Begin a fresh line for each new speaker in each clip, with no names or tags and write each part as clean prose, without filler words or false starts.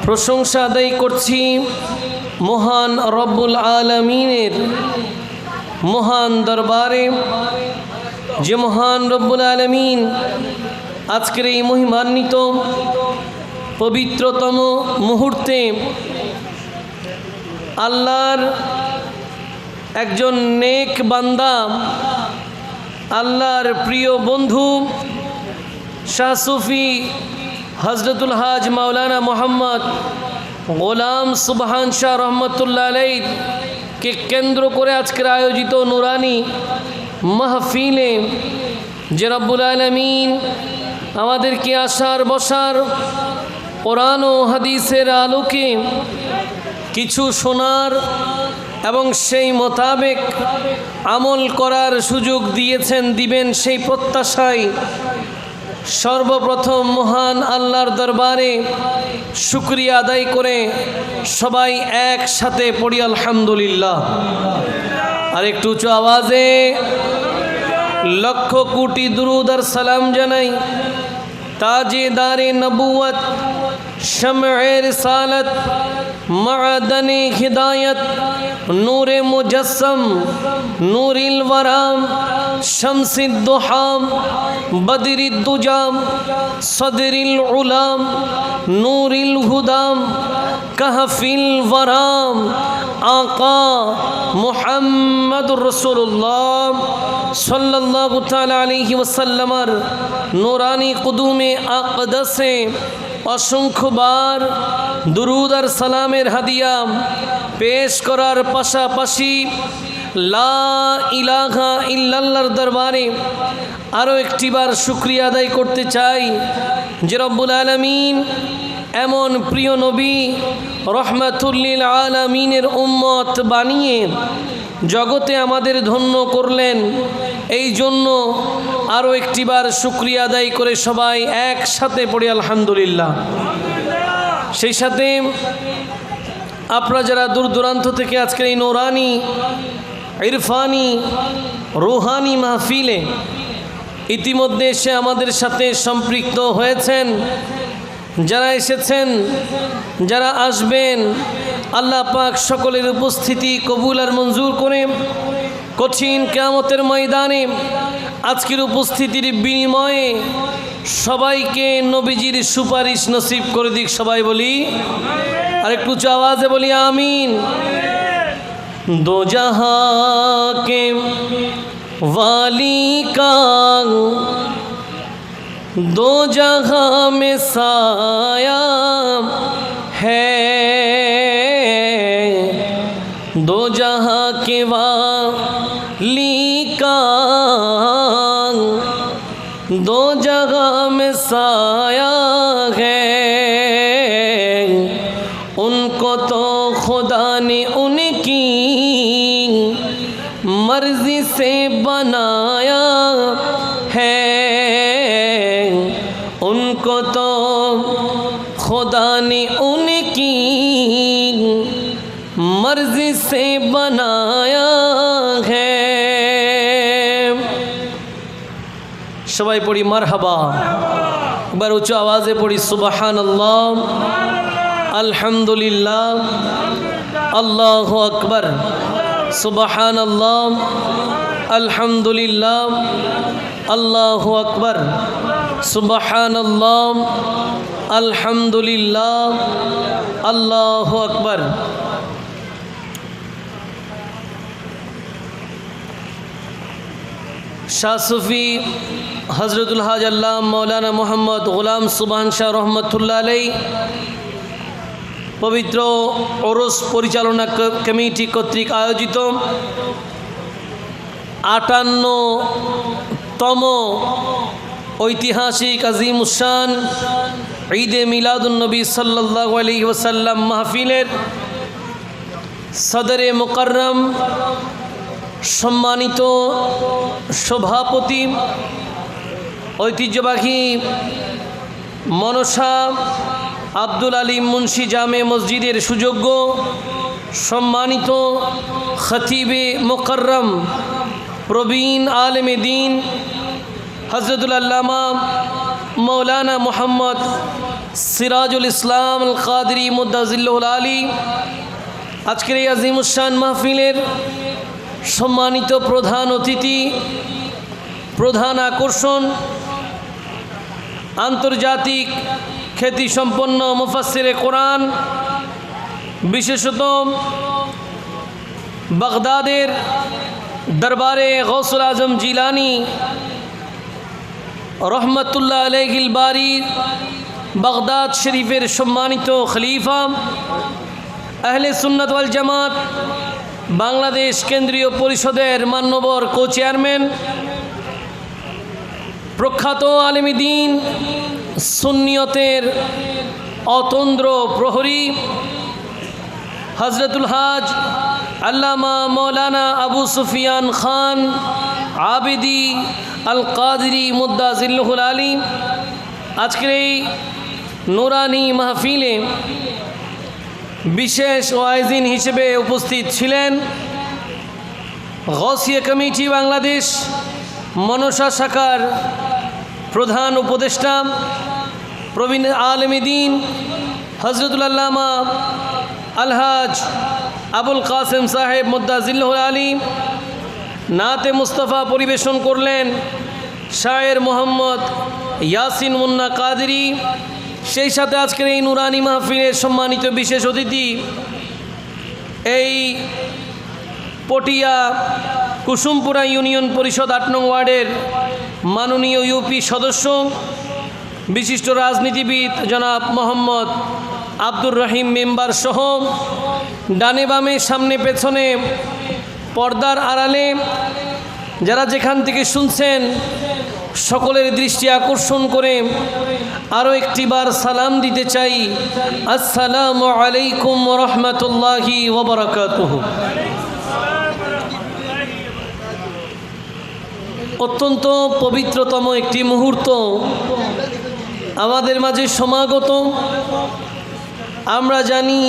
প্রশংসা আদায় করছি মহান রব্বুল আলামিনের মহান দরবারে, যে মহান রব্বুল আলামিন আজকের এই মহিমান্বিত পবিত্রতম মুহূর্তে আল্লাহর একজন নেক বান্দা, আল্লাহর প্রিয় বন্ধু শাহ সুফি হজরতুল হাজ মাওলানা মোহাম্মদ গোলাম সুবহান শাহ রহমতুল্লাহ আলাইকে কেন্দ্র করে আজকের আয়োজিত নুরানি মাহফিলে যে রব্বুল আলামিন আমাদেরকে আসার বসার কোরআন ও হাদিসের আলোকে কিছু শোনার এবং সেই মোতাবেক আমল করার সুযোগ দিয়েছেন, দিবেন সেই প্রত্যাশায় সর্বপ্রথম মহান আল্লাহর দরবারে শুকরিয়া আদায় করে সবাই একসাথে পড়ি আলহামদুলিল্লাহ। আর একটু উঁচু আওয়াজে লক্ষ কোটি দুরুদ আর সালাম জানাই তাজেদারে নবুয়ত, শমএ রিসালত, মা'দানে হিদায়ত, নূরে মুজাসসম, নূরিল ওয়ারাম, শামসিদ দুহাম, বদরিদ দুজাম, সদরিল উলাম, নূরিল হুদাম, কাহফিল ওয়ারাম, আকা মুহাম্মদুর রাসূলুল্লাহ সাল্লাল্লাহু তাআলা আলাইহি ওয়াসাল্লামের নূরানি কুদুমে আকদাসে অসংখ্যবার দুরুদ আর সালামের হাদিয়া পেশ করার পাশাপাশি লা ইলাহা ইল্লাল্লাহর দরবারে আরও একটিবার শুকরিয়া আদায় করতে চাই যে রব্বুল আলামিন এমন প্রিয় নবী রহমাতুল্লিল আলামিনের উম্মত বানিয়ে জগতে আমাদের ধন্য করলেন। এই জন্য আরও একটিবার শুকরিয়া আদায় করে সবাই একসাথে পড়ি আলহামদুলিল্লাহ। সেই সাথে আপনারা যারা দূর দূরান্ত থেকে আজকের এই নূরানি ইরফানি রুহানি মাহফিলে ইতিমধ্যে এসে আমাদের সাথে সম্পৃক্ত হয়েছেন, যারা এসেছেন, যারা আসবেন, আল্লাহ পাক সকলের উপস্থিতি কবুল আর মঞ্জুর করে কঠিন কিয়ামতের ময়দানে আজকের উপস্থিতির বিনিময়ে সবাইকে নবীজির সুপারিশ নসিব করে দিক। সবাই বলি, আর একটু উঁচু আওয়াজে বলি আমিন। দো জাহাঁ কে ওয়ালি কা दो जगह में साया है, दो जहाँ के वाली का दो जगह में साया है, उनको तो खुदा ने उनकी मर्जी से बनाया है, उनको तो खुदा ने उनकी मर्जी से बनाया है। সবাই পড়ি মারহাবা। একবার উচ্চ আওয়াজে পড়ি সুবহানাল্লাহ, আলহামদুলিল্লাহ, আল্লাহু আকবার, সুবহানাল্লাহ, আলহামদুলিল্লাহ, আল্লাহু আকবার, সুবহানাল্লাহ, আলহামদুলিল্লাহ, আল্লাহু আকবার। শাহ সুফি হজরতুল হাজ আল্লাহ মাওলানা মোহাম্মদ গোলাম সুবহান শাহ রহমতুল্লাহ আলাই পবিত্র ওরস পরিচালনা কমিটি কর্তৃক আয়োজিত 58তম ঐতিহাসিক আজিমুশান ঈদে মিলাদুন্নবী সাল্লাল্লাহু আলাইহি ওয়াসাল্লাম মাহফিলের সদরে মুকাররম সম্মানিত সভাপতি, ঐতিহ্যবাহী মনসা আব্দুল আলিম মুন্সি জামে মসজিদের সুযোগ্য সম্মানিত খতিবে মুকাররম প্রবীণ আলেমে দ্বীন হযরতুল আল্লামা মৌলানা মোহাম্মদ সিরাজুল ইসলাম আল কাদরি মুদ্দাজিল্লুল আলী আজকের এই আজিমুশান মাহফিলের সম্মানিত প্রধান অতিথি, প্রধান আকর্ষণ, আন্তর্জাতিক খ্যাতিসম্পন্ন মুফাসসিরে কোরআন, বিশেষত বাগদাদের দরবারে গৌসুল আজম জিলানি রহমতুল্লাহ আলাইহিল বারি বাগদাদ শরীফের সম্মানিত খলিফা, আহলে সুন্নাত ওয়াল জামাত বাংলাদেশ কেন্দ্রীয় পরিষদের মান্যবর কো চেয়ারম্যান, প্রখ্যাত আলেম দ্বীন সুন্নিয়তের অতন্দ্র প্রহরী হযরতুল হাজ আল্লামা মৌলানা আবু সুফিয়ান খান আবিদি আল কাদরি মুদ্দাজিল্লুল আলী আজকের এই নুরানি মাহফিলে বিশেষ ওয়াইজিন হিসেবে উপস্থিত ছিলেন গৌসিয়া কমিটি বাংলাদেশ মনসা শাখার প্রধান উপদেষ্টা প্রবীণ আলেম দ্বীন হযরতুল আল্লামা আলহাজ আবুল কাসেম সাহেব মুদ্দাজিল্লুল আলী। নাতে মুস্তাফা পরিবেশন করলেন শায়ের মোহাম্মদ ইয়াসিন মুন্না কাদরি। সেই সাথে আজকের এই নুরানি মাহফিলের সম্মানিত বিশেষ অতিথি, এই পটিয়া কুসুমপুরা ইউনিয়ন পরিষদ ৮ নং ওয়ার্ডের মাননীয় ইউপি সদস্য, বিশিষ্ট রাজনীতিবিদ জনাব মোহাম্মদ আব্দুর রহিম মেম্বার সহ ডানে বামে সামনে পেছনে পর্দার আড়ালে যারা যেখান থেকে শুনছেন সকলের দৃষ্টি আকর্ষণ করে আরও একটিবার সালাম দিতে চাই। আসসালামু আলাইকুম ওয়া রাহমাতুল্লাহি ওয়া বারাকাতুহু। অত্যন্ত পবিত্রতম একটি মুহূর্ত আমাদের মাঝে সমাগত। আমরা জানি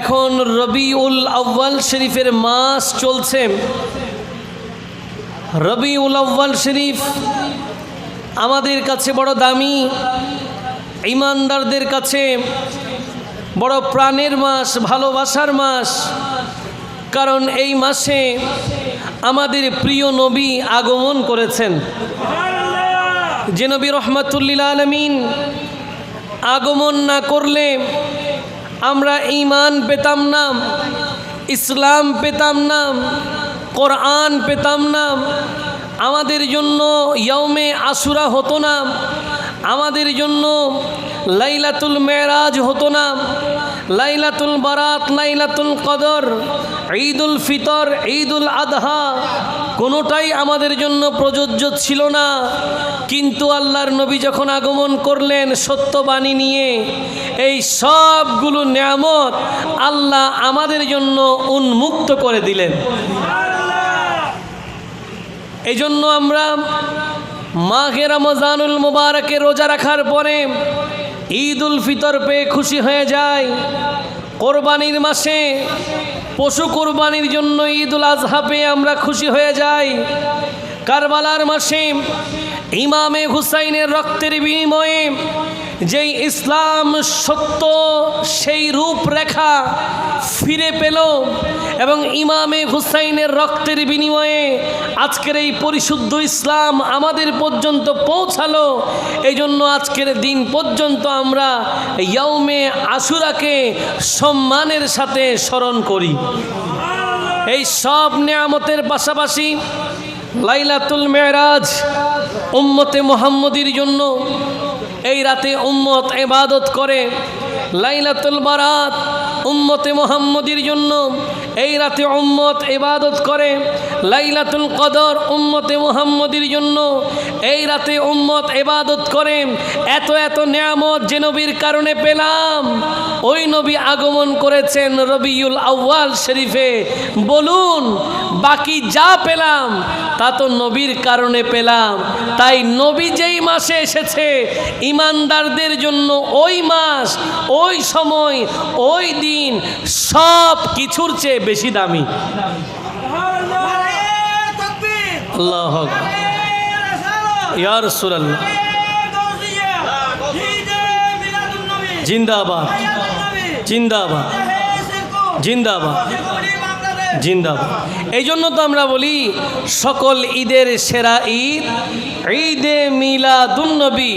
এখন রবিউল আউয়াল শরীফের মাস চলছে। রবিউল আউয়াল শরীফ আমাদের কাছে বড় দামি, ঈমানদারদের কাছে বড় প্রাণের মাস, ভালোবাসার মাস। কারণ এই মাসে আমাদের প্রিয় নবী আগমন করেছেন। যে নবী রহমাতুল লিল আলামিন আগমন না করলে আমরা ঈমান পেতাম না, ইসলাম পেতাম না, কোরআন পেতাম না। আমাদের জন্য ইয়াউমে আশুরা হতো না, আমাদের জন্য লাইলাতুল মেরাজ হতো না, লাইলাতুল বারাত, লাইলাতুল কদর, ঈদুল ফিতর, ঈদুল আদহা কোনোটাই আমাদের জন্য প্রযোজ্য ছিল না। কিন্তু আল্লাহর নবী যখন আগমন করলেন সত্যবাণী নিয়ে, এই সবগুলো নিয়ামত আল্লাহ আমাদের জন্য উন্মুক্ত করে দিলেন। এই জন্য আমরা মাহে রমজানুল মুবারকে রোজা রাখার পরে ঈদুল ফিতর পেয়ে খুশি হয়ে যাই। কোরবানির মাসে পশু কোরবানির জন্য ঈদুল আজহা পেয়ে আমরা খুশি হয়ে যাই। কারবালার মাসে ইমামে হুসাইনের রক্তের বিনিময়ে যেই ইসলাম সত্য সেই রূপরেখা ফিরে পেল এবং ইমামে হুসাইনের রক্তের বিনিময়ে আজকের এই পরিশুদ্ধ ইসলাম আমাদের পর্যন্ত পৌঁছালো। এই জন্য আজকের দিন পর্যন্ত আমরা ইয়াউমে আশুরাকে সম্মানের সাথে স্মরণ করি। এই সব নিয়ামতের পাশাপাশি লাইলাতুল মেরাজ উম্মতে মুহাম্মদীর জন্য, এই রাতে উম্মত ইবাদত করে। লাইলাতুল বারাত উম্মতে মুহাম্মদীর জন্য, এই রাতে উম্মত ইবাদত করে। লাইলাতুল কদর উম্মতে মুহাম্মদীর জন্য, এই রাতে উম্মত ইবাদত করে। এত এত নিয়ামত যে নবীর কারণে পেলাম, ওই নবী আগমন করেছেন রবিউল আউয়াল শরীফে। বলুন বাকি যা পেলাম তা তো নবীর কারণে পেলাম। তাই নবী যেই মাসে এসেছে ঈমানদারদের জন্য ওই মাস, ওই সময়, ওই দিন সব কিছুর চেয়ে বেশি দামি। আল্লাহু আকবার, ইয়া রাসূলুল্লাহ। জিন্দাবাদ, জিন্দাবাদ, জিন্দাবাদ, জিন্দাবাদ। এই জন্য তো আমরা বলি সকল ঈদের সেরা ঈদ ঈদে মিলাদুন্নবী।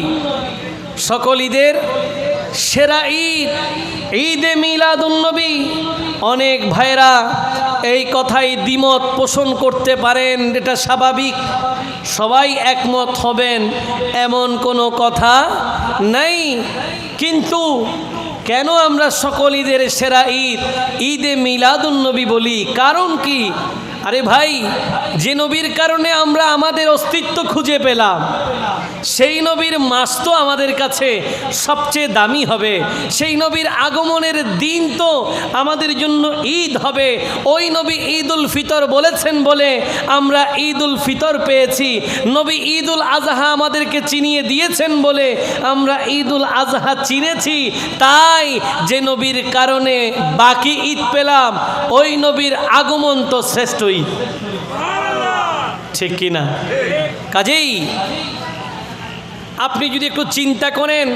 সকল ঈদের সেরা ঈদ ঈদে মিলাদুন্নবী। অনেক ভাইরা এই কথাই দ্বিমত পোষণ করতে পারেন, এটা স্বাভাবিক, সবাই একমত হবেন এমন কোনো কথা নাই। কিন্তু কেন আমরা সকল ঈদের সেরা ঈদ ঈদে মিলাদুন্নবী বলি? কারণ কি? আরে ভাই, যে নবীর কারণে আমরা আমাদের অস্তিত্ব খুঁজে পেলাম, সেই নবীর মাস তো আমাদের কাছে সবচেয়ে দামি হবে। সেই নবীর আগমনের দিন তো আমাদের জন্য ঈদ হবে। ওই নবী ঈদুল ফিতর বলেছেন বলে আমরা ঈদুল ফিতর পেয়েছি। নবী ঈদুল আজহা আমাদেরকে চিনিয়ে দিয়েছেন বলে আমরা ঈদুল আজহা চিনেছি। তাই যে নবীর কারণে বাকি ঈদ পেলাম, ওই নবীর আগমন তো শ্রেষ্ঠ ঈদ, ঠিক কিনা? কাজেই আপনি যদি একটু চিন্তা করেন,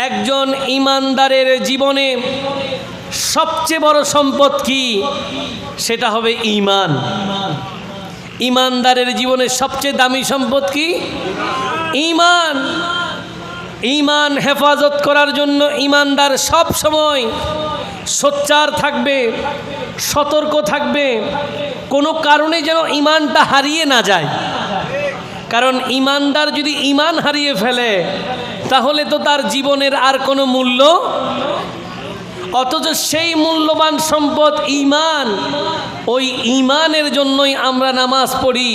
একজন ঈমানদারের জীবনে সবচেয়ে বড় সম্পদ কি? সেটা হবে ঈমান। ঈমানদারের জীবনে সবচেয়ে দামি সম্পদ কি? ঈমান। ঈমান হেফাজত করার জন্য ঈমানদার সব সময় সোচ্চার থাকবে, সতর্ক থাকবে, কোনো কারণে যেন ঈমানটা হারিয়ে না যায়। কারণ ঈমানদার যদি ঈমান হারিয়ে ফেলে তাহলে তো তার জীবনের আর কোনো মূল্য, অথচ সেই মূল্যবান সম্পদ ঈমান, ওই ঈমানের জন্যই আমরা নামাজ পড়ি,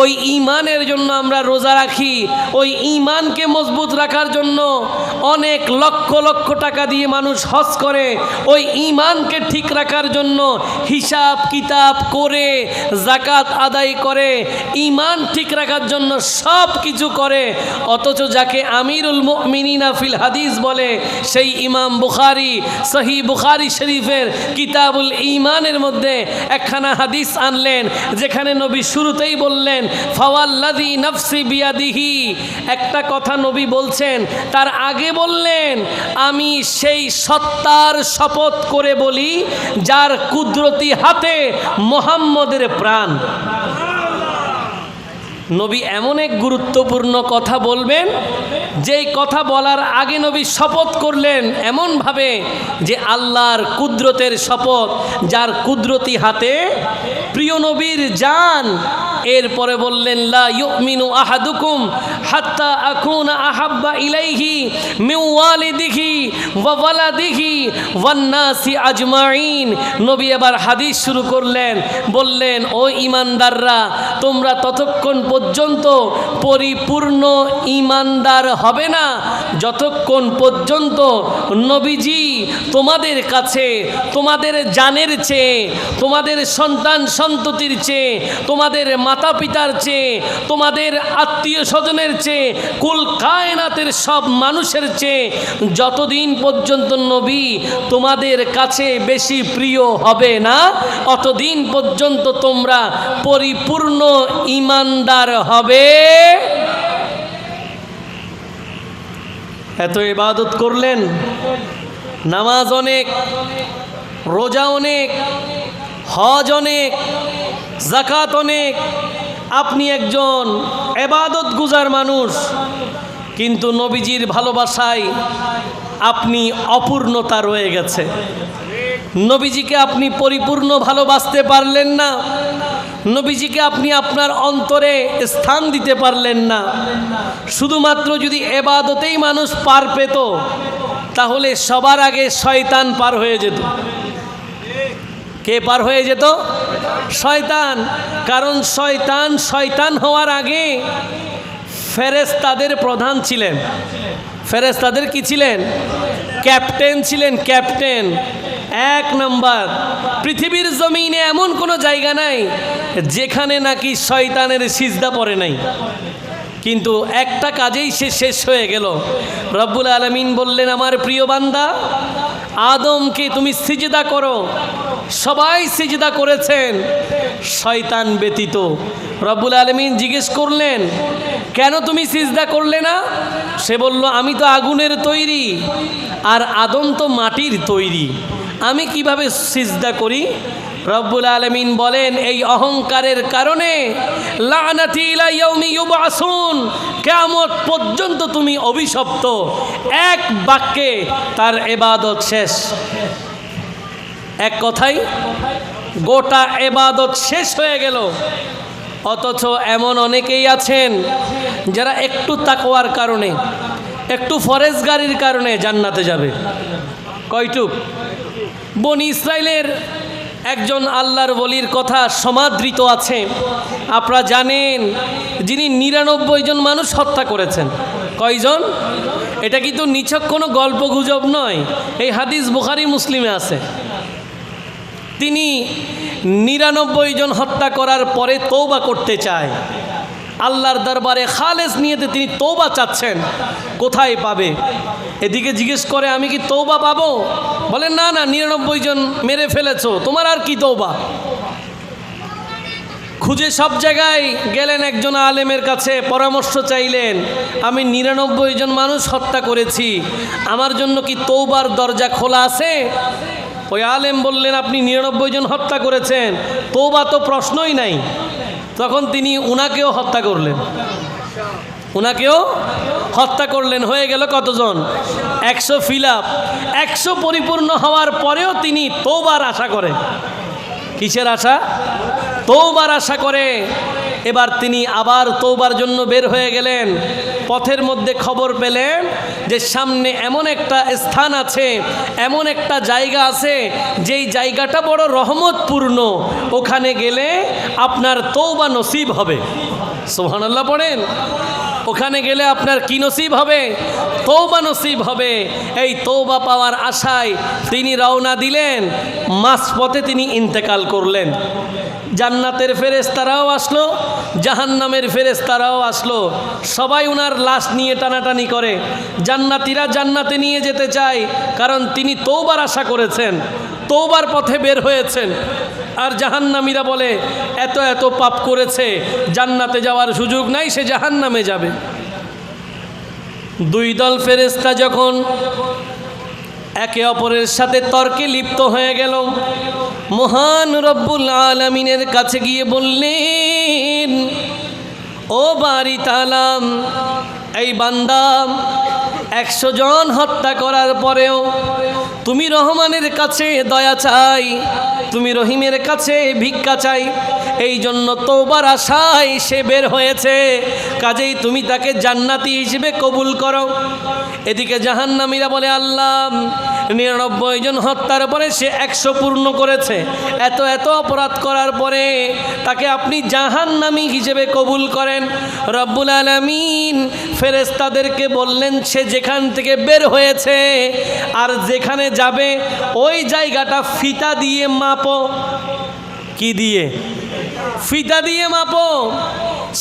ওই ঈমানের জন্য আমরা রোজা রাখি, ওই ঈমানকে মজবুত রাখার জন্য অনেক লক্ষ লক্ষ টাকা দিয়ে মানুষ হজ করে, ওই ঈমানকে ঠিক রাখার জন্য হিসাব কিতাব করে যাকাত আদায় করে, ঈমান ঠিক রাখার জন্য সব কিছু করে। অথচ যাকে আমিরুল মুমিনিনা ফিল হাদিস বলে, সেই ইমাম বুখারী সহিহ বুখারী শরীফের কিতাবুল ঈমানের মধ্যে একখানা হাদিস আনলেন, যেখানে নবী শুরুতেই বললেন ফাওয়াল্লাযী নাফসি বিয়াদিহি। একটা কথা নবী বলছেন, তার আগে বললেন আমি সেই সত্তার শপথ করে বলি যার কুদরতি হাতে মুহাম্মদের প্রাণ। নবী এমন এক গুরুত্বপূর্ণ কথা বলবেন, যেই কথা বলার আগে নবী শপথ করলেন এমনভাবে যে আল্লাহর কুদরতের শপথ, যার কুদরতি হাতে প্রিয় নবীর জান। এরপরে বললেন লা ইউমিনু আহাদুকুম হাত্তা আকুনা আহাব্বা ইলাইহি মিন ওয়ালিদিহি ওয়া ওয়ালাদিহি ওয়ান নাসি আজমাইন। নবী এবার হাদিস শুরু করলেন, বললেন ও ঈমানদাররা, তোমরা ততক্ষণ পর্যন্ত পরিপূর্ণ ঈমানদার হবে না যতক্ষণ পর্যন্ত নবীজি তোমাদের কাছে তোমাদের জানের চেয়ে, তোমাদের সন্তান সন্ততির চেয়ে, তোমাদের মাতা পিতার চেয়ে, তোমাদের আত্মীয় স্বজনের চেয়ে, কুল কায়নাতের সব মানুষের চেয়ে যতদিন পর্যন্ত নবী তোমাদের কাছে বেশি প্রিয় হবে না, অতদিন পর্যন্ত তোমরা পরিপূর্ণ ঈমানদার হবে। এত ইবাদত করলেন, নামাজ অনেক, রোজা অনেক, হজ অনেক, যাকাত অনেক, আপনি একজন ইবাদত গুজার মানুষ, কিন্তু নবীজির ভালোবাসায় আপনি অপূর্ণতা রয়ে গেছে। নবীজিকে আপনি পরিপূর্ণ ভালোবাসতে পারলেন না, নবীজিকে আপনি আপনার অন্তরে স্থান দিতে পারলেন না। শুধুমাত্র যদি ইবাদতেই মানুষ পার পেত তাহলে সবার আগে শয়তান পার হয়ে যেত। কে পার হয়ে যেত? শয়তান। কারণ শয়তান হওয়ার আগে ফেরেশতাদের প্রধান ছিলেন। ফেরেশতাদের কি ছিলেন? ক্যাপ্টেন ছিলেন, ক্যাপ্টেন। এক নম্বর, পৃথিবীর জমিনে এমন কোনো জায়গা নাই যেখানে নাকি শয়তানের সিজদা পড়ে নাই, কিন্তু একটা কাজেই সে শেষ হয়ে গেল। রব্বুল আলামিন বললেন আমার প্রিয় বান্দা আদমকে তুমি সিজদা করো, সবাই সিজদা করেছেন শয়তান ব্যতীত। রব্বুল আলামিন জিজ্ঞেস করলেন, কেন তুমি সিজদা করলে না? সে বলল, আমি তো আগুনের তৈরি আর আদম তো মাটির তৈরি, আমি কিভাবে সিজদা করি? রব্বুল আলামিন বলেন, এই অহংকারের কারণে লানাতি ইলা ইয়াউমি ইউবআসুন, কিয়ামত পর্যন্ত তুমি অভিশপ্ত। এক বাক্যে তার ইবাদত শেষ, এক কথাই গোটা ইবাদত শেষ হয়ে গেল। অথচ এমন অনেকেই আছেন যারা একটু তাকওয়ার কারণে, একটু ফরেজগারির কারণে জান্নাতে যাবে। কয়টুক? বনি ইসরাইলের একজন আল্লাহর ওলির কথা সমাদৃত আছে। আপনারা জানেন, যিনি 99 জন মানুষ হত্যা করেছেন। কয়জন? এটা কিন্তু নিছক কোনো গল্প গুজব নয়, এই হাদিস বুখারী মুসলিমে আছে। তিনি 99 জন হত্যা করার পরে তওবা করতে চায়, আল্লাহর দরবারে খালেস নিয়েতে তিনি তওবা চাচ্ছেন। কোথায় পাবে? এদিকে জিজ্ঞেস করে, আমি কি তওবা পাবো? বলেন, না না, 99 জন মেরে ফেলেছো, তোমার আর কি তওবা? খুঁজে সব জায়গায় গেলেন, একজন আলেমের কাছে পরামর্শ চাইলেন, আমি 99 জন মানুষ হত্যা করেছি, আমার জন্য কি তওবার দরজা খোলা আছে? ওই আলেম বললেন, আপনি 99 জন হত্যা করেছেন, তওবা তো প্রশ্নই নাই। তখন তিনি উনাকেও হত্যা করলেন, উনাকেও হত্যা করলেন। হয়ে গেল কতজন? 100 ফিলাপ। 100 পরিপূর্ণ হওয়ার পরেও তিনি তওবার আশা করে। কিসের আশা? তওবার আশা করে। এবার তিনি আবার তওবার জন্য বের হয়ে গেলেন। পথের মধ্যে খবর পেলেন যে সামনে এমন একটা স্থান আছে, এমন একটা জায়গা আছে, যেই জায়গাটা বড় রহমতপূর্ণ, ওখানে গেলে আপনার তওবা নসিব হবে। সুবহানাল্লাহ পড়েন। ওখানে গেলে আপনার কি নসিব হবে? তওবা নসিব হবে। এই তওবা পাওয়ার আশায় তিনি রওনা দিলেন, মাঝপথে তিনি ইন্তেকাল করলেন। জান্নাতের ফেরেশতারাও আসলো, জাহান্নামের ফেরেশতারাও আসলো, সবাই উনার লাশ নিয়ে টানাটানি করে। জান্নাতীরা জান্নাতে নিয়ে যেতে চায়, কারণ তিনি তওবার আশা করেছেন, তওবার পথে বের হয়েছেন। আর জাহান্নামীরা বলে, এত এত পাপ করেছে, জান্নাতে যাওয়ার সুযোগ নাই, সে জাহান্নামে যাবে। দুই দল ফেরেশতা যখন একে অপরের সাথে তর্কে লিপ্ত হয়ে গেল, মহান রব্বুল আলামিনের কাছে গিয়ে বললেন, ও বারি তাআলা, এই বান্দা 100 জন হত্যা করার পরেও তুমি রহমানের কাছে দয়া চাই, তুমি রহিমের কাছে ভিক্ষা চাই, এই জন্য তওবার আশায় সে বের হয়েছে, কাজেই তুমি তাকে জান্নাতি হিসেবে কবুল করো। এদিকে জাহান্নামীরা বলে, আল্লাহ, 99 জন হত্যার পরে সে 100 পূর্ণ করেছে, এত এত অপরাধ করার পরে তাকে আপনি জাহান্নামী হিসেবে কবুল করেন। রব্বুল আলামিন ফেরেশতাদেরকে বললেন, সে যেখান থেকে বের হয়েছে আর যেখানে যাবে ওই জায়গাটা ফিতা দিয়ে মাপো। কি দিয়ে? ফিতা দিয়ে মাপো।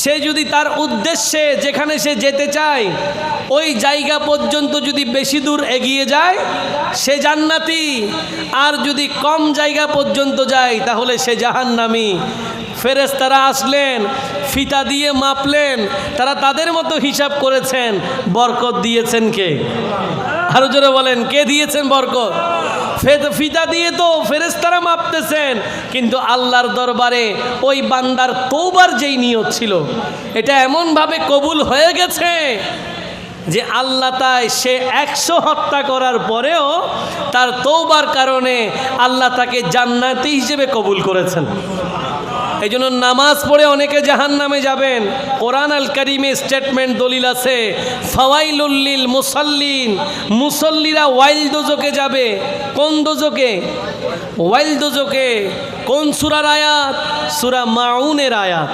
সে যদি তার উদ্দেশ্যে যেখানে সে যেতে চায় ওই জায়গা পর্যন্ত যদি বেশি দূর এগিয়ে যায় সে জান্নাতি, আর যদি কম জায়গা পর্যন্ত যায় তাহলে সে জাহান্নামী। ফেরেশতারা আসলেন, ফিতা দিয়ে মাপলেন, তারা তাদের মতো হিসাব করেছেন। বরকত দিয়েছেন কে? আরো জোরে বলেন, কে দিয়েছেন বরকত? ফিতা দিয়ে তো ফেরেশতারা মাপতেছেন, কিন্তু আল্লাহর দরবারে ওই বান্দার তওবার যেই নিয়ত ছিল এটা এমনভাবে কবুল হয়ে গেছে যে আল্লাহ তাই সে 100 হত্যা করার পরেও তার তওবার কারণে আল্লাহ তাকে জান্নাতি হিসেবে কবুল করেছেন। এই জন্য নামাজ পড়ে অনেকে জাহান্নামে যাবেন। কোরআন আল কারিমে স্টেটমেন্ট দলিল আছে, ফাওয়াইলুল লিল মুসাল্লিন, মুসল্লিরা ওয়াইল দোজকে যাবে। কোন দোজকে? ওয়াইল দোজকে। কোন সূরার আয়াত? সূরা মাউনের আয়াত।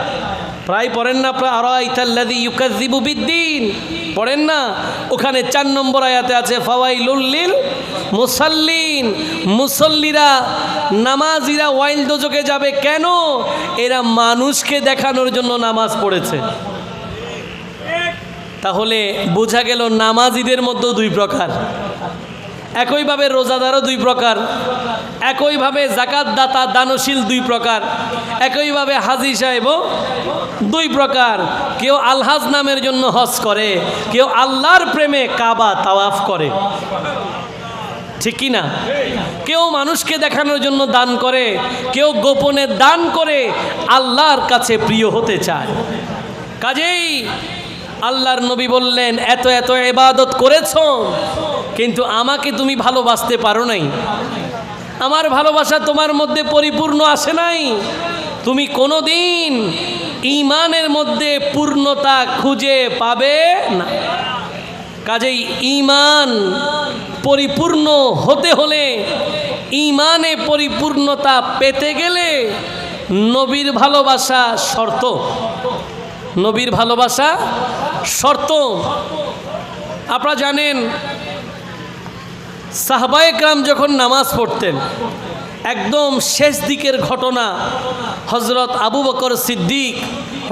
প্রায় পড়েন না আপনারা? আরাইতাল্লাযী ইউকাযযিবু বিদ্দীন পড়েন না? ওখানে 4 নম্বর আয়াতে আছে ফাওয়াইলুল লিল মুসাল্লিন, মুসল্লিরা নামাজিরা ওয়াইল দোজকে যাবে। কেন? এরা মানুষকে দেখানোর জন্য নামাজ পড়েছে। তাহলে বোঝা গেল নামাজিদের মধ্যেও 2 প্রকার। একইভাবে রোজাদারও দুই প্রকার, একইভাবে জাকাত দাতা দানশীল দুই প্রকার, একইভাবে হাজি সাহেবও দুই প্রকার। কেউ আলহাজ নামের জন্য হজ করে, কেউ আল্লাহর প্রেমে কাবা তাওয়াফ করে, ঠিক কি না? কেউ মানুষকে দেখানোর জন্য দান করে, কেউ গোপনে দান করে আল্লাহর কাছে প্রিয় হতে চায়। কাজেই আল্লাহর নবী বললেন, এত এত ইবাদত করেছো কিন্তু আমাকে তুমি ভালোবাসতে পারো নাই, আমার ভালোবাসা তোমার মধ্যে পরিপূর্ণ আসে নাই, তুমি কোনোদিন ঈমানের মধ্যে পূর্ণতা খুঁজে পাবে না। কাজেই ঈমান পরিপূর্ণ হতে হলে, ঈমানে পরিপূর্ণতা পেতে গেলে নবীর ভালোবাসা শর্ত, নবীর ভালোবাসা শর্ত। আপনারা জানেন সাহাবায়ে কেরাম যখন নামাজ পড়তেন, একদম শেষ দিকের ঘটনা, হযরত আবু বকর সিদ্দিক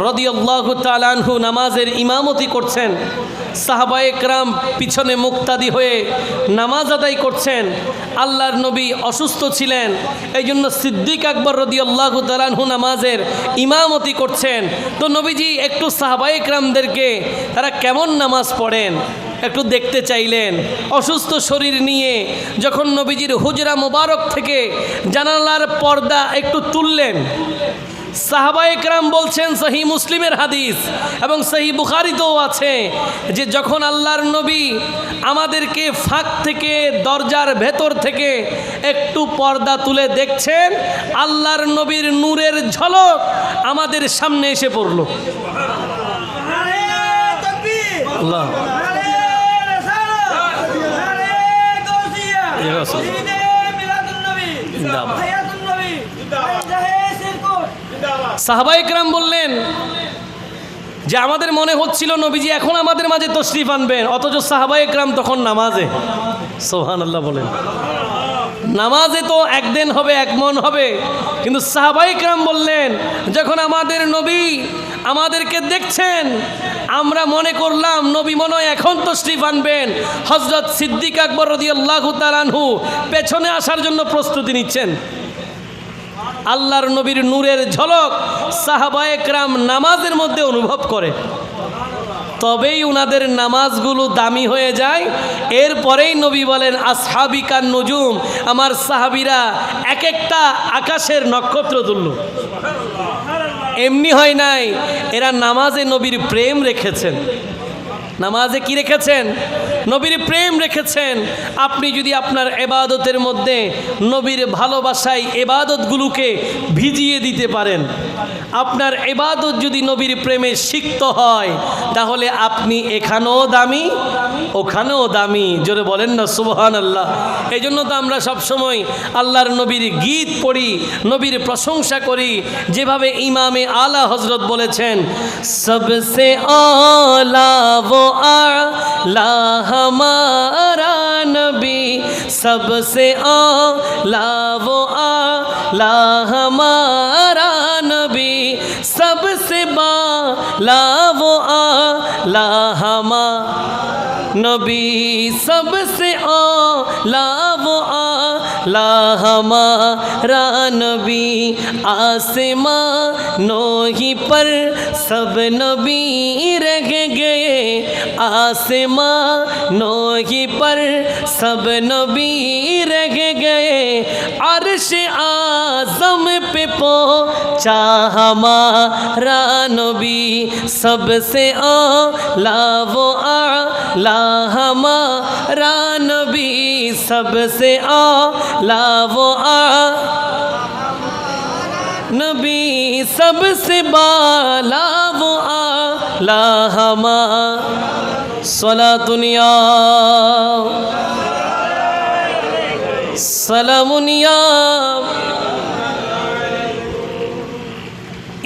রাদিয়াল্লাহু তাআলা আনহু নামাজের ইমামতি করছেন, সাহাবায়ে কেরাম পিছনে মুক্তাদি হয়ে নামাজ আদায় করছেন। আল্লাহর নবী অসুস্থ ছিলেন, এই জন্য সিদ্দিক আকবর রাদিয়াল্লাহু তাআলা আনহু নামাজের ইমামতি করছেন। তো নবীজি একটু সাহাবায়ে কেরামদেরকে তারা কেমন নামাজ পড়েন একটু দেখতে চাইলেন। অসুস্থ শরীর নিয়ে যখন নবীজির হুজরা মোবারক থেকে জানালার পর্দা একটু তুললেন, সাহাবায়ে কেরাম বলছেন, সহিহ মুসলিমের হাদিস এবং সহিহ বুখারীতেও আছে, যে যখন আল্লাহর নবী আমাদেরকে ফাঁক থেকে দরজার ভেতর থেকে একটু পর্দা তুলে দেখছেন, আল্লাহর নবীর নূরের ঝলক আমাদের সামনে এসে পড়ল। আল্লাহ সাহাবায়ে কেরাম বললেন যে আমাদের মনে হচ্ছিল নবীজি এখন আমাদের মাঝে তশরিফ আনবেন, অথচ সাহাবায়ে কেরাম তখন নামাজে। সুবহানাল্লাহ বলেন। নামাজে তো একদিন হবে, এক মন হবে, কিন্তু সাহাবায়ে কেরাম বললেন যখন আমাদের নবী আমাদেরকে দেখছেন আমরা মনে করলাম নবী মনে হয় এখন তশরিফ আনবেন। হযরত সিদ্দিক আকবর রাদিয়াল্লাহু তাআলা আনহু পেছনে আসার জন্য প্রস্তুতি নিচ্ছেন। আল্লাহর নবীর নূরের ঝলক সাহাবায়ে কেরাম নামাজের মধ্যে অনুভব করে, তবেই উনাদের নামাজগুলো দামি হয়ে যায়। এরপরেই নবী বলেন, আসহাবি কান নুজুম, আমার সাহাবীরা এক একটা আকাশের নক্ষত্র তুল্য। এমনি হয় নাই, এরা নামাজে নবীর প্রেম রেখেছেন। নামাজে কি রেখেছেন? নবীর প্রেম রেখেছেন। আপনি যদি আপনার ইবাদতের মধ্যে নবীর ভালোবাসায় ইবাদতগুলোকে ভিজিয়ে দিতে পারেন, আপনার ইবাদত যদি নবীর প্রেমে সিক্ত হয়, তাহলে আপনি এখানেও দামি ওখানেও দামি। জোরে বলেন না সুবহানাল্লাহ। এই জন্য তো আমরা সবসময় আল্লাহর নবীর গীত পড়ি, নবীর প্রশংসা করি, যেভাবে ইমামে আলা হজরত বলেছেন, সবসে আলা वो आला हमारा नबी, सबसे आला वो आला हमारा नबी, सबसे बाला वो आला हमारा नबी, सबसे आला वो आला हमारा नबी, आसमानों ही पर सब नबी रह गए, आसमानों ही पर सब नबी रह गए, अर्श आज़म पे पहुंचा हमारा नबी, सबसे आला वो आला हमारा नबी, सबसे आला वो नबी, सबसे बाला वो आला हमारा। सलातुनिया सलामुनिया।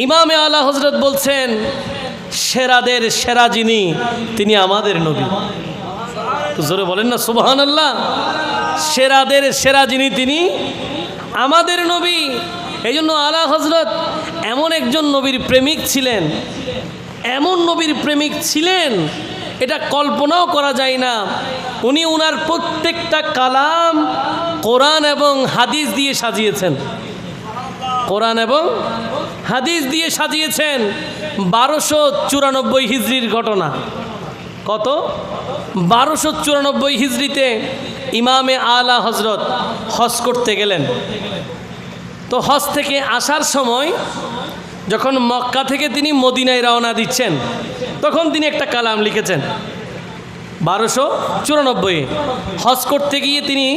ইমামে আলা হযরত বলছেন, সেরাদের সেরা যিনি তিনি আমাদের নবী। জোরে বলেন না সুবহানাল্লাহ। সেরাদের সেরা যিনি তিনি আমাদের নবী। এই জন্য আলা হযরত এমন একজন নবীর প্রেমিক ছিলেন, এমন নবীর প্রেমিক ছিলেন এটা কল্পনাও করা যায় না। উনি উনার প্রত্যেকটা কালাম কোরআন এবং হাদিস দিয়ে সাজিয়েছেন, কোরআন এবং হাদিস দিয়ে সাজিয়েছেন। 1294 হিজরির ঘটনা। কত? 1294 হিজরিতে ইমামে আলা হজরত হজ করতে গেলেন। তো হজ থেকে আসার সময় যখন মক্কা থেকে তিনি মদিনায় রওনা দিচ্ছেন, তখন তিনি একটা কালাম লিখেছেন। 1294 হজ করতে গিয়ে তিনি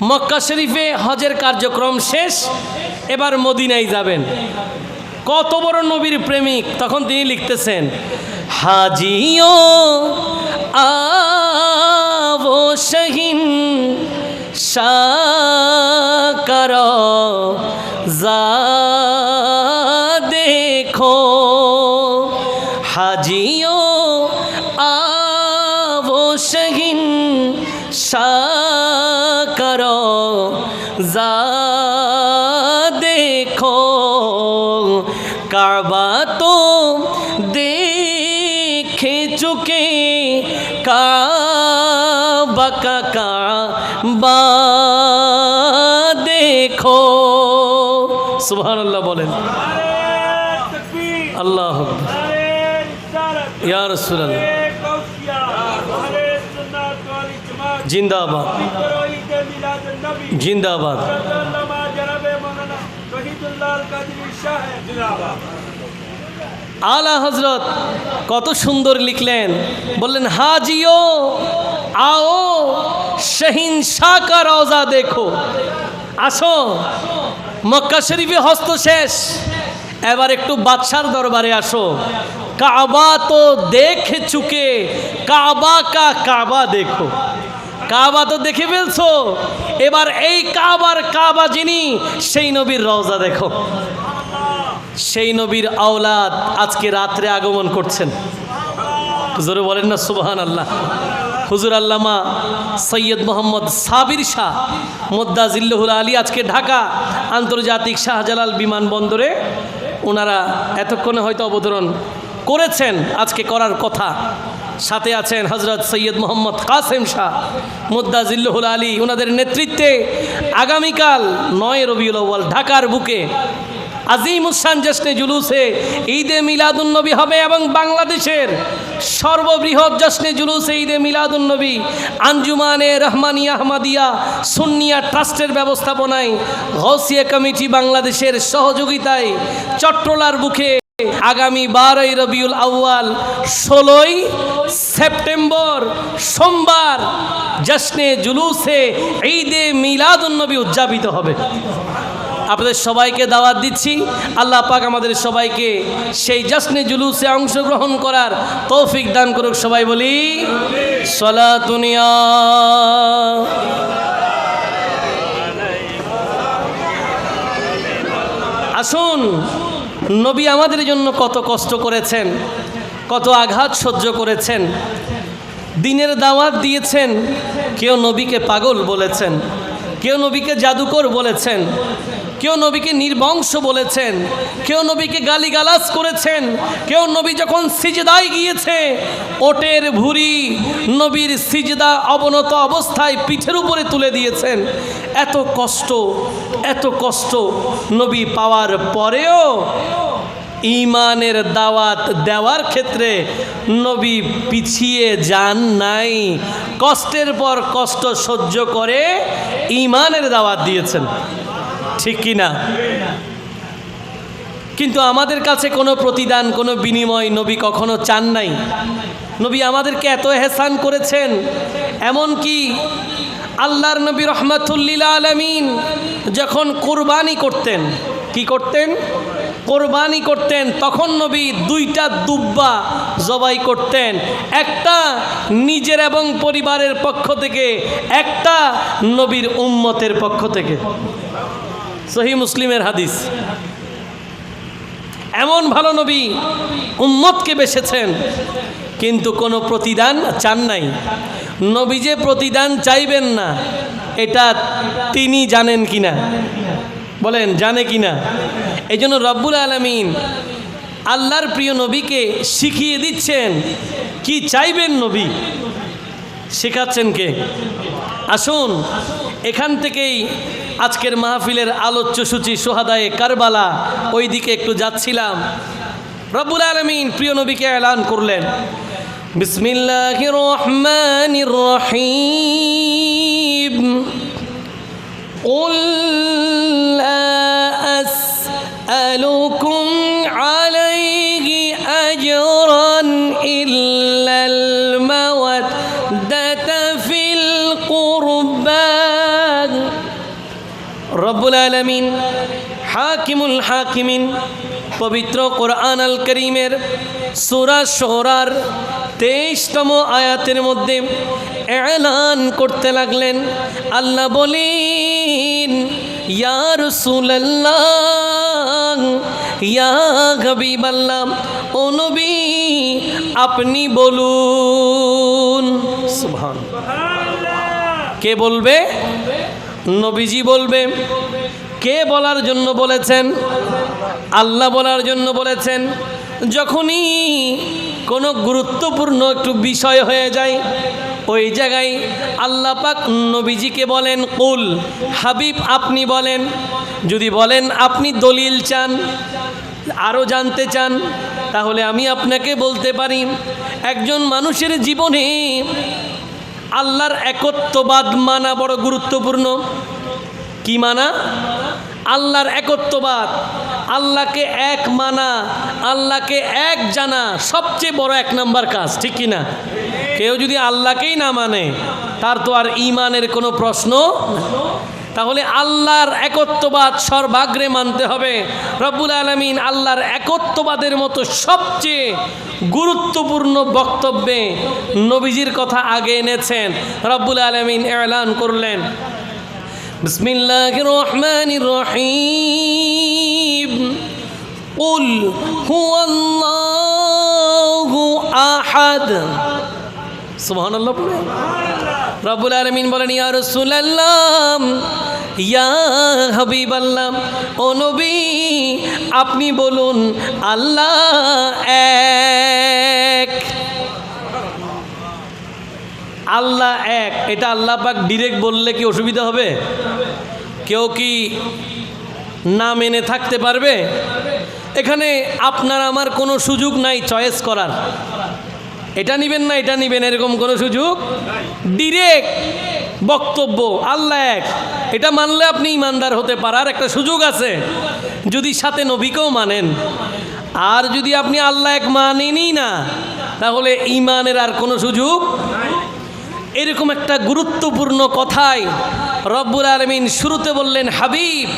মক্কা শরীফে হজের কার্যক্রম শেষ, এবার মদিনায় যাবেন। কত বড় নবীর প্রেমিক, তখন তিনি লিখতেছেন, হাজিও আবো শাহিন শাকর যা দেখো, হাজিও আবো শাহিন শাকর যা দেখো, কাবা তো দেখে চুকে কাবা কা কাবা দেখো। সুবহানাল্লাহ বলেন, আল্লাহ ইয়া রাসূলুল্লাহ, জিন্দাবাদ জিন্দাবাদ। আলা হজরত কত সুন্দর লিখলেন, বললেন হাজিও আও শাহিন শাকা রওজা দেখো, আসো মক্কা শরীফে হস্ত শেষ, এবার একটু বাদশার দরবারে আসো। কাবা তো দেখে চুকে কাবা কা কাবা দেখো, কাবা তো দেখে ফেলছো, এবার এই কাবার কাবা যিনি, সেই নবীর রওজা দেখো। সেই নবীর আওলাদ আজকে রাত্রে আগমন করছেন। জোরে বলেন না সুবহানাল্লাহ। হুজুর আল্লামা সৈয়দ মোহাম্মদ সাবির শাহ মুদ্দাজিল্লাহুল আলী আজকে ঢাকা আন্তর্জাতিক শাহজালাল বিমানবন্দরে ওনারা এতক্ষণে হয়তো অবতরণ করেছেন, আজকে করার কথা। সাথে আছেন হজরত সৈয়দ মোহাম্মদ কাসেম শাহ মুদ্দাজিল্লাহুল আলী, ওনাদের নেতৃত্বে আগামীকাল 9 রবিউল আউয়াল ঢাকার বুকে আজিমুসান জশ্নে জুলুসে ঈদে মিলাদুন্নবী হবে এবং বাংলাদেশের সর্ববৃহৎ জশ্নে জুলুসে ঈদে মিলাদুন্নবী আঞ্জুমানে রহমানিয়া আহমদিয়া সুন্নিয়া ট্রাস্টের ব্যবস্থাপনায় গৌসিয়া কমিটি বাংলাদেশের সহযোগিতায় চট্টলার বুকে আগামী 12 রবিউল আউয়াল 16 সেপ্টেম্বর সোমবার জশ্নে জুলুসে ঈদে মিলাদুন্নবী উদযাপিত হবে। আপনাদের সবাইকে দাওয়াত দিচ্ছি, আল্লাহ পাক আমাদের সবাইকে সেই জশ্নে জুলুসে অংশগ্রহণ করার তৌফিক দান করুক। সবাই বলি সালাতুনিয়া। আসুন, নবী আমাদের জন্য কত কষ্ট করেছেন, কত আঘাত সহ্য করেছেন, দিনের দাওয়াত দিয়েছেন। কেউ নবীকে পাগল বলেছেন, কেউ নবীকে জাদুকর বলেছেন, কেউ নবীকে নির্বংশ বলেছেন, কেউ নবীকে গালিগালাজ করেছেন, কেউ নবী যখন সিজদায় গিয়েছে ওটের ভুঁড়ি নবীর সিজদা অবনত অবস্থায় পিঠের উপরে তুলে দিয়েছেন। এত কষ্ট নবী পাওয়ার পরেও ঈমানের দাওয়াত দেওয়ার ক্ষেত্রে নবী পিছিয়ে যান নাই, কষ্টের পর কষ্ট সহ্য করে ঈমানের দাওয়াত দিয়েছেন, ঠিক কি না? কিন্তু আমাদের কাছে কোনো প্রতিদান, কোনো বিনিময় নবী কখনো চান নাই। নবী আমাদেরকে এত এহসান করেছেন, এমনকি আল্লাহর নবী রহমাতুল্লিল আলামিন যখন কোরবানি করতেন, কি করতেন? কোরবানি করতেন, তখন নবী 2টা দুব্বা জবাই করতেন, একটা নিজের এবং পরিবারের পক্ষ থেকে, একটা নবীর উম্মতের পক্ষ থেকে। সহিহ মুসলিমের হাদিস। এমন ভালো নবী উম্মতকে বেসেছেন, কিন্তু কোনো প্রতিদান চান নাই। নবী যে প্রতিদান চাইবেন না, এটা তিনি জানেন কিনা? বলেন, জানে কিনা? এই জন্য রব্বুল আলামিন আল্লাহর প্রিয় নবীকে শিখিয়ে দিচ্ছেন কি চাইবেন নবী, শেখাচ্ছেন কে? আসুন এখান থেকেই আজকের মাহফিলের আলোচ্য সূচি সোহাদায়ে কারবালা, ওই দিকে একটু যাচ্ছিলাম। রব্বুল আলামিন প্রিয় নবীকে এলান করলেন, বিসমিল্লাহির রহমানির রহিম, কুল লা আসআলুকুম আলাইহি আজরান ইল্লাল মাওয়াদ্দাতা ফিল কুরবা। রব্বুল আলামিন হাকিমুল হাকিমিন পবিত্র কোরআন আল করিমের সূরা শুরার 23তম আয়াতের মধ্যে এলান করতে লাগলেন। আল্লাহ বলেন, ইয়া রাসূলুল্লাহ, ইয়া হাবিবাল্লাহ, ও নবী আপনি বলুন। সুবহানাল্লাহ। কে বলবে? নবীজি বলবে। কে বলার জন্য বলেছেন? আল্লাহ বলার জন্য বলেছেন। যখনই কোনো গুরুত্বপূর্ণ একটু বিষয় হয়ে যায়, ওই জায়গায় আল্লাহ পাক নবীজিকে বলেন কুল, হাবিব আপনি বলেন। যদি বলেন আপনি দলিল চান, আরও জানতে চান, তাহলে আমি আপনাকে বলতে পারি একজন মানুষের জীবনে আল্লাহর একত্ববাদ মানা বড় গুরুত্বপূর্ণ। কি মানা? আল্লাহর একত্ববাদ, আল্লাহকে এক মানা, আল্লাহকে এক জানা সবচেয়ে বড় 1 নম্বর কাজ, ঠিক কি না? কেউ যদি আল্লাহকেই না মানে তার তো আর ঈমানের কোনো প্রশ্ন। তাহলে আল্লাহর একত্ববাদ সর্বাগ্রে মানতে হবে। রব্বুল আলামিন আল্লাহর একত্ববাদের মতো সবচেয়ে গুরুত্বপূর্ণ বক্তব্যে নবীজির কথা আগে এনেছেন। রব্বুল আলামিন এলান করলেন, বিসমিল্লাহির রহমানির রহিম, কুল হুয়াল্লাহু আহাদ। সুবহানাল্লাহ। রব্বুল আলামিন বলেন, ইয়া রাসূলুল্লাহ, ইয়া হাবিবাল্লাহ, ও নবী আপনি বলুন আল্লাহ এক। আল্লাহ এক, এটা আল্লাহ পাক ডিরেক্ট বললে কি অসুবিধা হবে? কেউ কি না মেনে থাকতে পারবে? এখানে আপনার আমার কোনো সুযোগ নাই চয়েস করার, এটা নেবেন না এটা নেবেন, এরকম কোনো সুযোগ। ডিরেক্ট বক্তব্য আল্লাহ এক, এটা মানলে আপনি ইমানদার হতে পারার একটা সুযোগ আছে, যদি সাথে নবীকেও মানেন। আর যদি আপনি আল্লাহ এক মানেনই না, তাহলে ইমানের আর কোনো সুযোগ। এরকম একটা গুরুত্বপূর্ণ কথাই রব্বুল আলামিন শুরুতে বললেন, হাবিব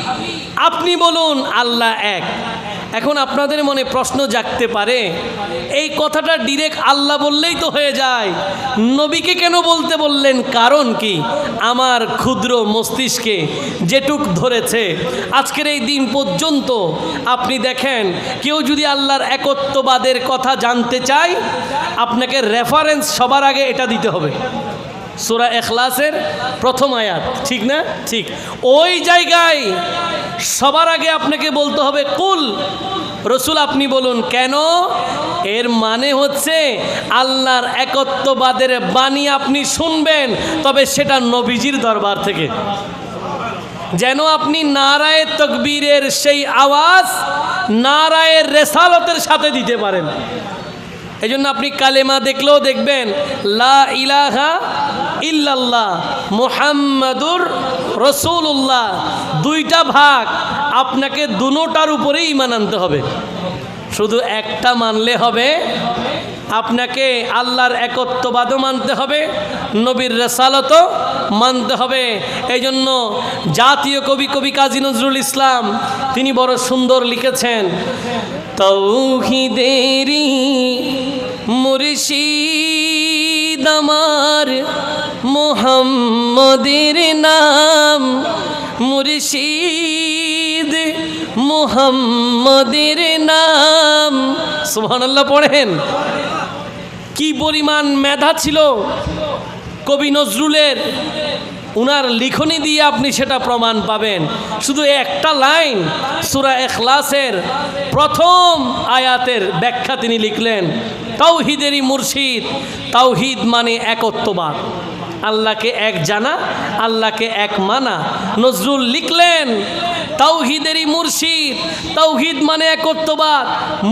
আপনি বলুন আল্লাহ এক। এখন আপনাদের মনে প্রশ্ন জাগতে পারে, এই কথাটা ডিরেক্ট আল্লাহ বললেই তো হয়ে যায়, নবীকে কেন বলতে বললেন? কারণ কি? আমার ক্ষুদ্র মস্তিষ্কে যেটুক ধরেছে আজকের এই দিন পর্যন্ত, আপনি দেখেন কেউ যদি আল্লাহর একত্ববাদের কথা জানতে চায়, আপনাকে রেফারেন্স সবার আগে এটা দিতে হবে, সূরা ইখলাসের 1ম আয়াত, ঠিক না? ঠিক ওই জায়গায় সবার আগে আপনাকে বলতে হবে কুল, রসুল আপনি বলুন। কেন? এর মানে হচ্ছে আল্লাহর একত্ববাদের বাণী আপনি শুনবেন, তবে সেটা নবীজির দরবার থেকে, যেন আপনি নারায়ে তাকবীরের সেই আওয়াজ নারায়ে রিসালাতের সাথে দিতে পারেন। এই জন্য আপনি কালেমা দেখলেও দেখবেন লা ইলাহা ইল্লাল্লাহ মুহাম্মাদুর রাসূলুল্লাহ, 2টা ভাগ, আপনাকে দুটোটার উপরেই ঈমান আনতে হবে। শুধু একটা মানলে হবে? আপনাকে আল্লাহর একত্ববাদও মানতে হবে, নবীর রিসালাতও মানতে হবে। এই জন্য জাতীয় কবি কাজী নজরুল ইসলাম তিনি বড় সুন্দর লিখেছেন, তৌহিদেরি মুর্শিদ আমার মুহাম্মদের নাম, মুর্শিদ মুহাম্মদের নাম। সুবহানাল্লাহ পড়েন। কি পরিমাণ মেধা ছিল কবি নজরুলের, উনার লিখনি দিয়ে আপনি সেটা প্রমাণ পাবেন। শুধু একটা লাইন সূরা ইখলাসের প্রথম আয়াতের ব্যাখ্যা তিনি লিখলেন, তাওহীদেরই মুর্শিদ। তাওহীদ মানে একত্ববাদ, আল্লাহকে এক জানা, আল্লাহকে এক মানা। নজরুল লিখলেন তাওহীদেরই মুর্শিদ। তাওহীদ মানে একত্ববাদ,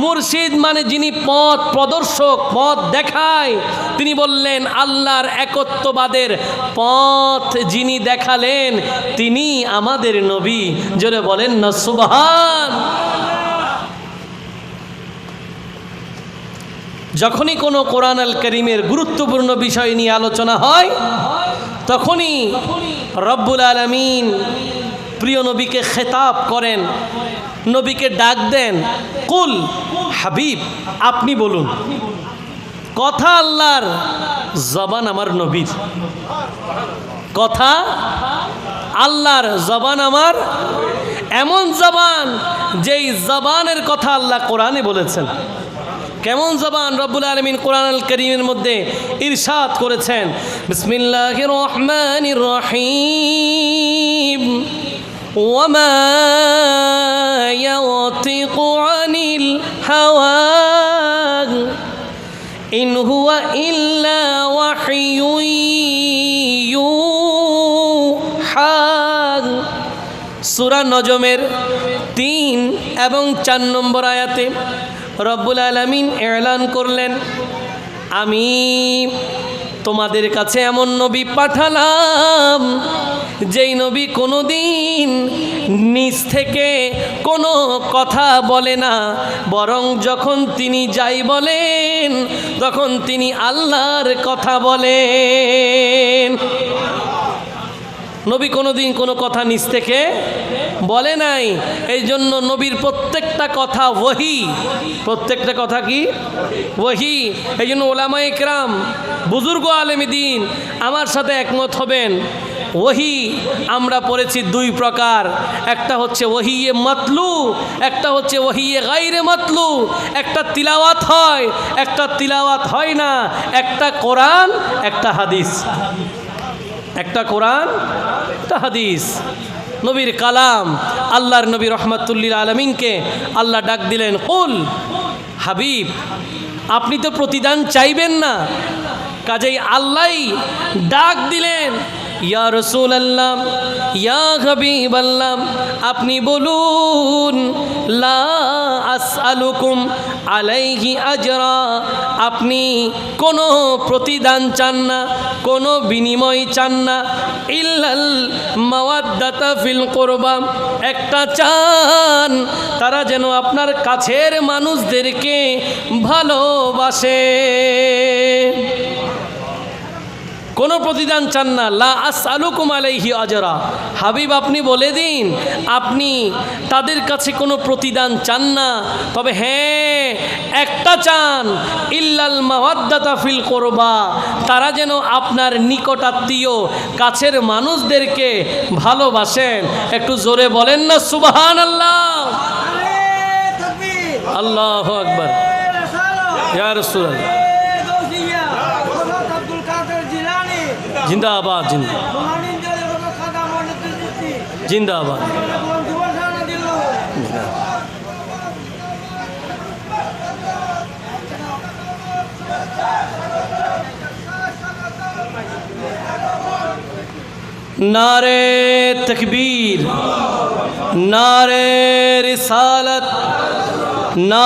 মুর্শিদ মানে যিনি পথ প্রদর্শক, পথ দেখায়। তিনি বললেন আল্লাহর একত্ববাদের পথ যিনি দেখালেন তিনি আমাদের নবী। জোরে বলেন না সুবহান। যখনই কোনো কোরআন আল কারীমের গুরুত্বপূর্ণ বিষয় নিয়ে আলোচনা হয় তখনই রব্বুল আলামিন প্রিয় নবীকে খেতাব করেন, নবীকে ডাক দেন, কুল হাবিব আপনি বলুন। কথা আল্লাহর, জবান আমার নবীর। কথা আল্লাহর, জবান আমার। এমন জবান যেই জবানের কথা আল্লাহ কোরআনে বলেছেন। কেমন জবান? রব্বুল আলামিন কোরআন আল কারীমের মধ্যে ইরশাদ করেছেন, বিসমিল্লাহির রহমানির রহিম, ওয়ামা ইয়াতিকু আনিল হাওয়া ইন হুয়া ইল্লা ওয়াহয়ুন ইউহা। সূরা নজমের 3 এবং 4 নম্বর আয়াতে রব্বুল আলামিন এলান করলেন, আমি তোমাদের কাছে এমন নবী পাঠালাম যেই নবী কোনোদিন নিজ থেকে কোনো কথা বলে না, বরং যখন তিনি যাই বলেন তখন তিনি আল্লাহর কথা বলেন। নবী কোনোদিন কোনো কথা নিজ থেকে বলে নাই। এই জন্য নবীর প্রত্যেকটা কথা ওহী। প্রত্যেকটা কথা কি? ওহী। এই জন্য ওলামায়ে কেরাম, বুজুর্গ আলেমে দ্বীন আমার সাথে একমত হবেন, ওহী আমরা পড়েছি 2 প্রকার। একটা হচ্ছে ওহিয়ে মাতলু, একটা হচ্ছে ওহিয়ে গায়রে মাতলু। একটা তিলাওয়াত হয়, একটা তিলাওয়াত হয় না। একটা কোরআন, একটা হাদিস। একটা কোরআন, একটা হাদিস। নবীর কালাম, আল্লাহর নবী রহমাতুল্লিল আলামিনকে আল্লাহ ডাক দিলেন, কুল হাবিব আপনি তো প্রতিদান চাইবেন না, কাজেই আল্লাহই ডাক দিলেন, ইয়া রাসূলুল্লাহ, ইয়া হাবিবাল্লাহ আপনি বলুন, লা আসআলুকুম আলাইহি আজরা, আপনি কোনো প্রতিদান চান না, কোনো বিনিময় চান না, ইল্লাল মাওয়াদ্দাতা ফিল কুরবা, একটা চান তারা যেন আপনার কাছের মানুষদেরকে ভালোবাসে। কোনো প্রতিদান চান না। লা আসআলুকুম আলাইহি আজরা, হাবিব আপনি বলে দিন আপনি তাদের কাছে কোনো প্রতিদান চান না, তবে হ্যাঁ একটা চান, ইল্লাল মাওয়াদ্দাতা ফিল কুরবা, তারা যেন আপনার নিকটাত্মীয় কাছের মানুষদেরকে ভালোবাসেন। একটু জোরে বলেন না সুবহানাল্লাহ। আল্লাহু আকবার। ইয়া রাসূলুল্লাহ জিন্দাবাদ, জিন্দাবাদ। नारे तकबीर, नारे रिसालत, नारे